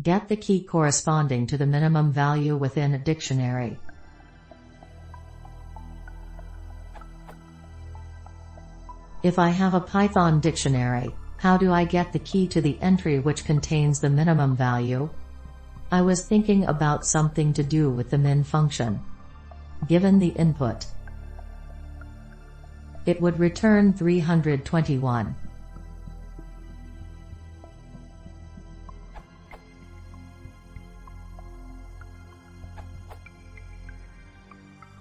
Get the key corresponding to the minimum value within a dictionary. If I have a Python dictionary, how do I get the key to the entry which contains the minimum value? I was thinking about something to do with the min function. Given the input, it would return 321.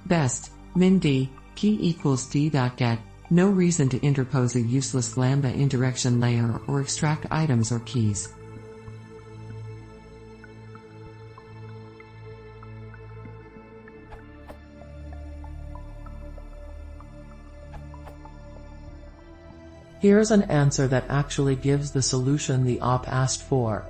Best, min d, key equals d.get, no reason to interpose a useless lambda indirection layer or extract items or keys. Here's an answer that actually gives the solution the op asked for.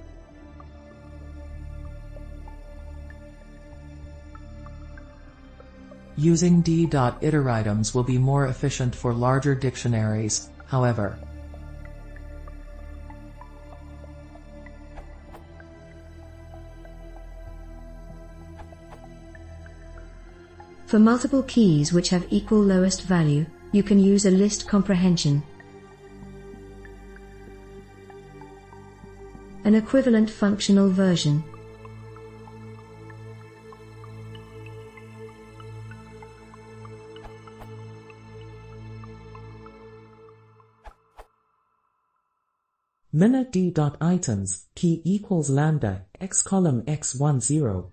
Using d.iteritems will be more efficient for larger dictionaries, however. For multiple keys which have equal lowest value, you can use a list comprehension. An equivalent functional version. Min at d.items, key equals lambda, x column x10.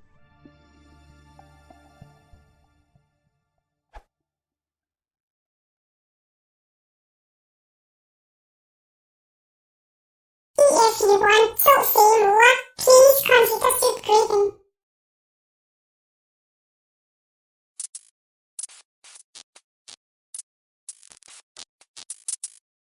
If you want to see more